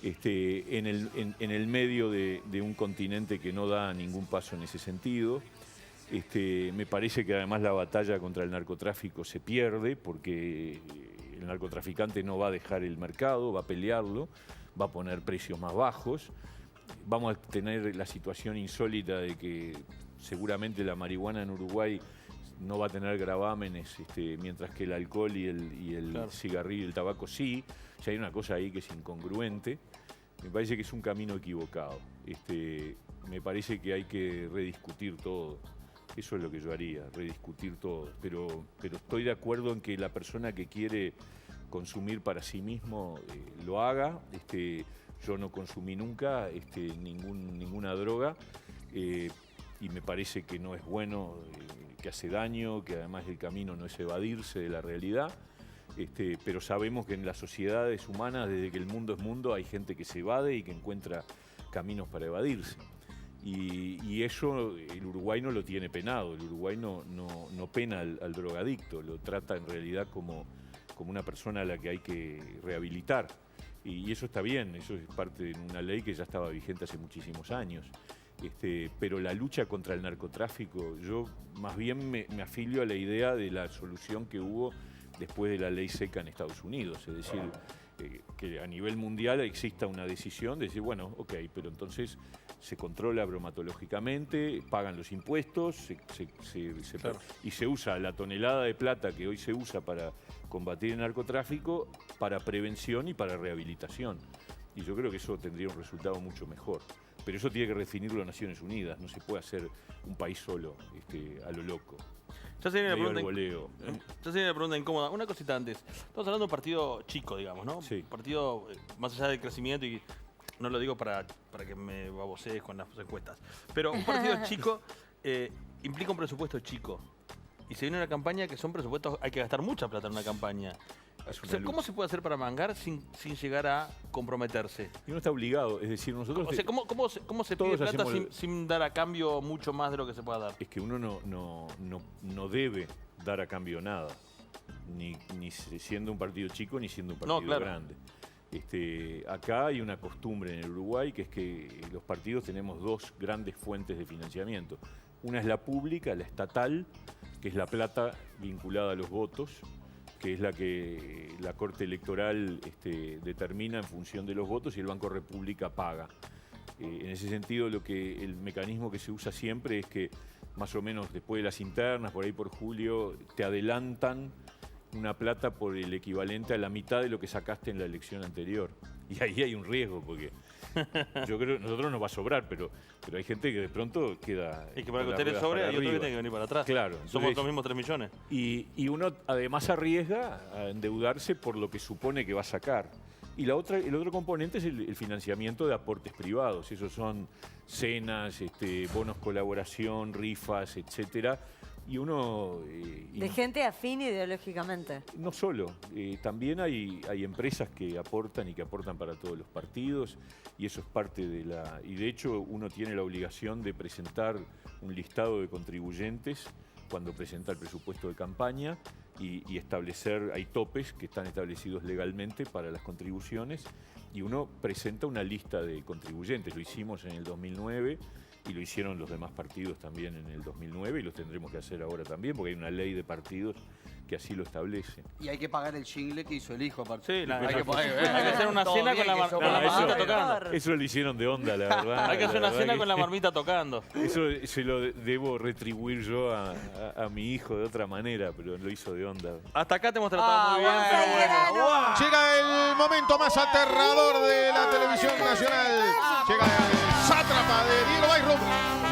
En el medio de un continente que no da ningún paso en ese sentido. Me parece que además la batalla contra el narcotráfico se pierde porque el narcotraficante no va a dejar el mercado, va a pelearlo, va a poner precios más bajos. Vamos a tener la situación insólita de que seguramente la marihuana en Uruguay no va a tener gravámenes, mientras que el alcohol y el Claro. cigarrillo y el tabaco sí. O sea, hay una cosa ahí que es incongruente. Me parece que es un camino equivocado. Me parece que hay que rediscutir todo. Eso es lo que yo haría, rediscutir todo. Pero estoy de acuerdo en que la persona que quiere consumir para sí mismo lo haga. Yo no consumí nunca ninguna droga y me parece que no es bueno, que hace daño, que además el camino no es evadirse de la realidad. Pero sabemos que en las sociedades humanas, desde que el mundo es mundo, hay gente que se evade y que encuentra caminos para evadirse. Y eso el Uruguay no lo tiene penado, el Uruguay no pena al drogadicto, lo trata en realidad como una persona a la que hay que rehabilitar. Y eso está bien, eso es parte de una ley que ya estaba vigente hace muchísimos años. Pero la lucha contra el narcotráfico, yo más bien me afilio a la idea de la solución que hubo después de la ley seca en Estados Unidos. Es decir, que a nivel mundial exista una decisión de decir, bueno, ok, pero entonces se controla bromatológicamente, pagan los impuestos Claro. y se usa la tonelada de plata que hoy se usa para combatir el narcotráfico para prevención y para rehabilitación. Y yo creo que eso tendría un resultado mucho mejor. Pero eso tiene que definirlo Naciones Unidas, no se puede hacer un país solo a lo loco. Ya se viene Medio al la voleo. Ya se viene la pregunta incómoda. Una cosita antes. Estamos hablando de un partido chico, digamos, ¿no? Sí. Un partido más allá del crecimiento y no lo digo para que me babosees con las encuestas. Pero un partido chico implica un presupuesto chico. Y se viene una campaña que son presupuestos, hay que gastar mucha plata en una campaña. Es O sea, una ¿cómo lucha. se puede hacer para mangar sin llegar a comprometerse? Y uno está obligado, es decir, nosotros... O sea, ¿cómo se pide todos plata hacemos sin dar a cambio mucho más de lo que se pueda dar? Es que uno no debe dar a cambio nada, ni siendo un partido chico ni siendo un partido claro. grande. Acá hay una costumbre en el Uruguay que es que los partidos tenemos dos grandes fuentes de financiamiento. Una es la pública, la estatal, que es la plata vinculada a los votos, que es la que la Corte Electoral determina en función de los votos y el Banco República paga. En ese sentido, el mecanismo que se usa siempre es que más o menos después de las internas, por ahí por julio, te adelantan una plata por el equivalente a la mitad de lo que sacaste en la elección anterior. Y ahí hay un riesgo, porque yo creo que a nosotros nos va a sobrar, pero hay gente que de pronto queda... Y que para que con usted le las ruedas sobre para hay otro que arriba. tiene que venir para atrás. Claro. Somos entonces- los mismos 3 millones. y uno además arriesga a endeudarse por lo que supone que va a sacar. Y el otro componente es el financiamiento de aportes privados. Esos son cenas, bonos colaboración, rifas, etcétera. Y uno... De gente afín ideológicamente. No solo, también hay empresas que aportan y que aportan para todos los partidos, y eso es parte de la... Y de hecho uno tiene la obligación de presentar un listado de contribuyentes cuando presenta el presupuesto de campaña y establecer, hay topes que están establecidos legalmente para las contribuciones, y uno presenta una lista de contribuyentes. Lo hicimos en el 2009 y lo hicieron los demás partidos también en el 2009 y lo tendremos que hacer ahora también porque hay una ley de partidos que así lo establece. Y hay que pagar el jingle que hizo el hijo. aparte. Sí, hay que hacer una todo cena bien, con la que somos marmita padres. tocando. Eso lo hicieron de onda, la verdad. Hay que hacer La una verdad cena que- con la marmita tocando. Eso se lo debo retribuir yo a mi hijo de otra manera, pero lo hizo de onda. Hasta acá te hemos tratado muy bien, bueno, pero Zaguerano. bueno. Llega el momento más aterrador de la televisión nacional. Llega el sátrapa de Diego Bayrou.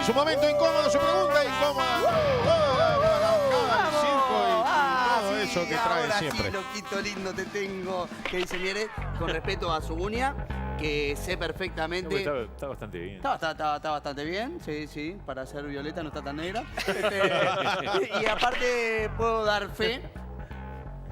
Y su momento incómodo, su pregunta incómoda. Toda la bancada del circo y todo eso que trae ahora siempre. Sí, loquito lindo te tengo. Que dice Mieres, con respeto a su uña, que sé No, perfectamente. pero está bastante bien. Está bastante bien, sí, para ser violeta no está tan negra. Y aparte puedo dar fe,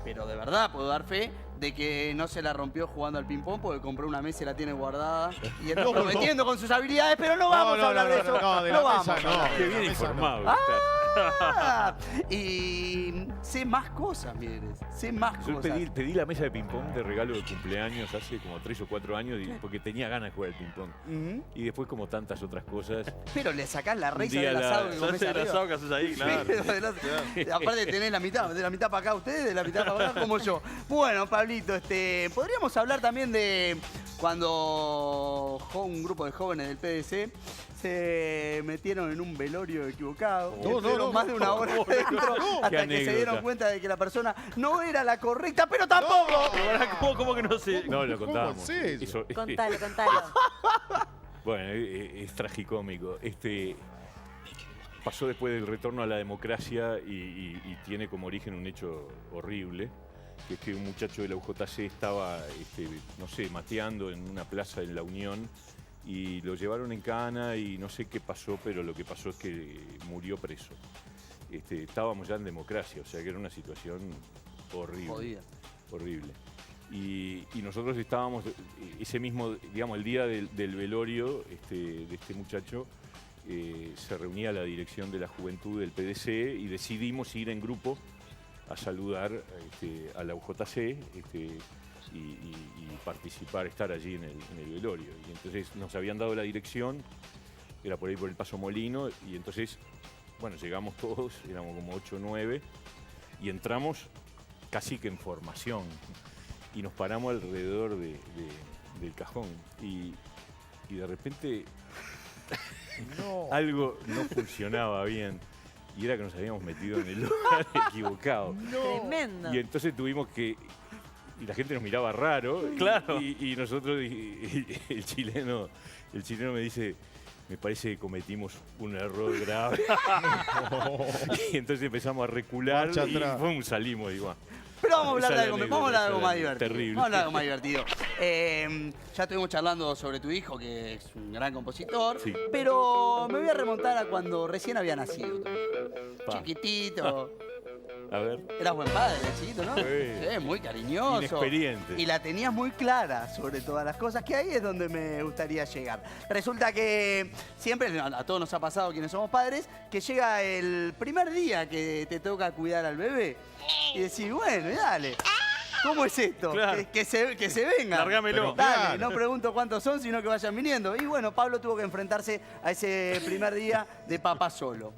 pero de verdad puedo dar fe, de que no se la rompió jugando al ping-pong porque compró una mesa y la tiene guardada y está prometiendo con sus habilidades, pero no vamos a hablar de eso. No, de la vamos mesa a hablar no. Qué de bien la mesa no. informado que estás. Ah, y sé más cosas, Mieres, sé más Yo cosas. pedí la mesa de ping-pong de regalo de cumpleaños hace como 3 o 4 años porque tenía ganas de jugar al ping-pong. Ujú. Y después, como tantas otras cosas, Pero le sacás la reisa día del asado que ¿Sabes comés el arriba. asado que haces ahí? Claro. Pero aparte tenés la mitad, de la mitad para acá ustedes, de la mitad para acá como yo. Bueno, Pablito, podríamos hablar también de cuando un grupo de jóvenes del PDC se metieron en un velorio equivocado. No, Estuvieron más de una hora adentro hasta Qué que se anécdota. dieron cuenta de que la persona no era la correcta, pero tampoco. ¿Cómo que no sé? no lo contábamos. ¿Cómo es eso? Contalo, contalo. Bueno, es tragicómico. Pasó después del retorno a la democracia y tiene como origen un hecho horrible, que es que un muchacho de la UJC estaba, no sé, mateando en una plaza en La Unión y lo llevaron en cana y no sé qué pasó, pero lo que pasó es que murió preso. Estábamos ya en democracia, o sea que era una situación horrible. Jodida. Horrible. Y nosotros estábamos, ese mismo, digamos, el día del velorio de este muchacho, se reunía la dirección de la juventud del PDC y decidimos ir en grupo a saludar a la UJC y participar, estar allí en el velorio. Y entonces nos habían dado la dirección era por ahí por el Paso Molino, y entonces, bueno, llegamos todos, éramos como 8 o 9, y entramos casi que en formación, y nos paramos alrededor del cajón, y de repente algo no funcionaba bien, y era que nos habíamos metido en el lugar equivocado. Tremendo. Y entonces tuvimos que... Y la gente nos miraba raro. Claro. Y nosotros, el chileno me dice, me parece que cometimos un error grave. Y entonces empezamos a recular Marcha y atrás. ¡pum! Salimos. Digo, Pero vamos a hablar esa de es algo, la vamos a hablar de algo anécdota, más divertido. terrible. Vamos a hablar de algo más divertido. Ya estuvimos charlando sobre tu hijo, que es un gran compositor. Sí. Pero me voy a remontar a cuando recién había nacido tu hijo. Pa. Chiquitito. A ver. Eras buen padre, chiquito, ¿no? Sí. Sí, muy cariñoso. Inexperiente. Y la tenías muy clara sobre todas las cosas, que ahí es donde me gustaría llegar. Resulta que siempre, a todos nos ha pasado quienes somos padres, que llega el primer día que te toca cuidar al bebé y decís, bueno, dale. ¿Cómo es esto? Claro. Que se venga. Largámelo. Dale, Claro. no pregunto cuántos son, sino que vayan viniendo. Y bueno, Pablo tuvo que enfrentarse a ese primer día de papá solo.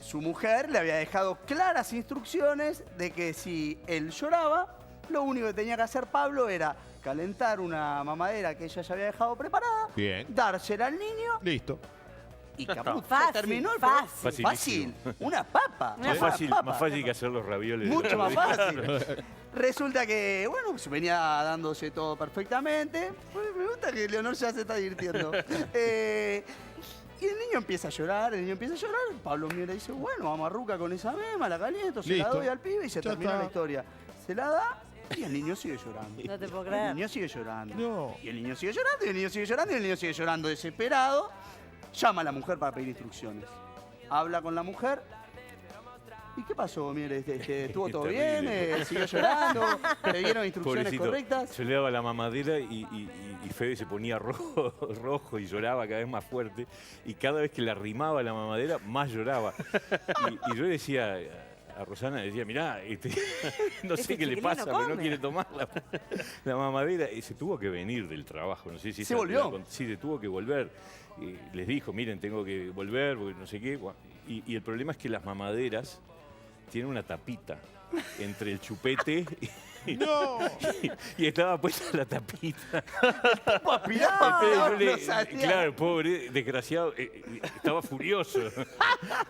Su mujer le había dejado claras instrucciones de que si él lloraba, lo único que tenía que hacer Pablo era calentar una mamadera que ella ya había dejado preparada, Bien. dársela al niño Listo. y caput. Fácil, Terminó el fácil. programa. Fácil. Una papa. Una Más fácil que hacer los ravioles. Mucho más fácil. Resulta que, bueno, se venía dándose todo perfectamente. Me gusta que Leonor ya se está divirtiendo. Y el niño empieza a llorar, Pablo mira y dice, bueno, vamos a ruca con esa mema, la caliento, se la Listo. doy al pibe y se Ya termina está. la historia. Se la da y el niño sigue llorando. No te puedo El creer. niño sigue llorando. No. Y el niño sigue llorando, y el niño sigue llorando, y el niño sigue llorando desesperado. Llama a la mujer para pedir instrucciones. Habla con la mujer. ¿Y qué pasó, Mire? ¿Estuvo todo bien? Terrible. ¿Siguió llorando? ¿Te dieron instrucciones Pobrecito, correctas? yo le daba la mamadera y Fede se ponía rojo y lloraba cada vez más fuerte. Y cada vez que le arrimaba la mamadera, más lloraba. Y yo le decía a Rosana, le decía, mirá, no sé Este qué le chiquilín pasa, no pero no come". quiere tomar la mamadera. Y se tuvo que venir del trabajo, no sé si... ¿Se volvió? Sí, se tuvo que volver. Y les dijo, miren, tengo que volver, porque no sé qué. Y el problema es que las mamaderas tienen una tapita entre el chupete No. y estaba puesta la tapita. Aspiraba, Entonces yo no sabía. claro, pobre, desgraciado, estaba furioso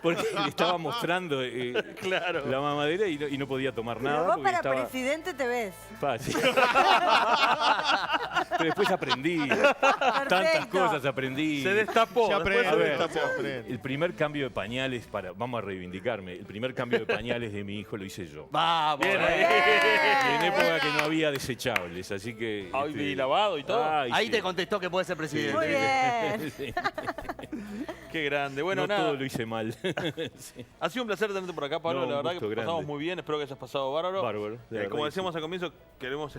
porque le estaba mostrando la mamadera y no podía tomar Pero nada. vos porque para estaba presidente te ves. fácil. Pero después aprendí. Tantas cosas aprendí. Se destapó. Se después aprende, se A ver, destapó. se aprende. el primer cambio de pañales vamos a reivindicarme. El primer cambio de pañales de mi hijo lo hice yo. Vamos. Bien ahí. En época que no había desechables, así que... Ay, y lavado y todo. Ay, Ahí sí. te contestó que puede ser presidente. Muy bien. Sí. Qué grande. Bueno, no nada. todo lo hice mal. Sí. Ha sido un placer tenerte por acá, Pablo. No, la un verdad que gusto pasamos grande. muy bien. Espero que hayas pasado bárbaro. Bárbaro, de verdad Como que decíamos sí. al comienzo, queremos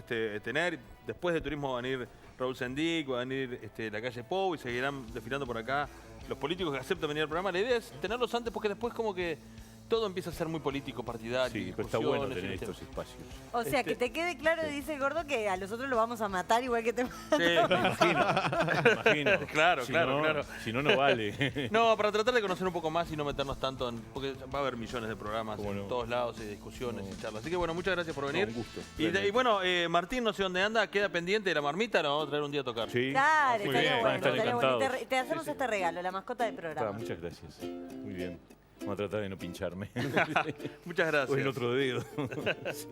tener, después de turismo va a venir Raúl Sendic, va a venir la calle Pou y seguirán desfilando por acá los políticos que aceptan venir al programa. La idea es tenerlos antes porque después como que todo empieza a ser muy político, partidario. Sí, pero está bueno discusiones, tener ¿viste? estos espacios. O sea, que te quede claro, dice el gordo, que a los otros lo vamos a matar igual que te Sí, Me imagino. Claro, Si claro, no, claro. Si no, no vale. No, para tratar de conocer un poco más y no meternos tanto en... Porque va a haber millones de programas Cómo en no. todos lados y discusiones y charlas. Así que bueno, muchas gracias por No, venir. un gusto, Y realmente. bueno, Martín, no sé dónde anda, queda pendiente de la marmita, lo vamos a traer un día a tocar. Sí. Dale, Muy estaría bien, bueno. están Estaría bueno. encantados. Te hacemos este regalo, la mascota del programa. Muchas gracias. Muy bien. Vamos a tratar de no pincharme. Muchas gracias. O el otro dedo. Sí.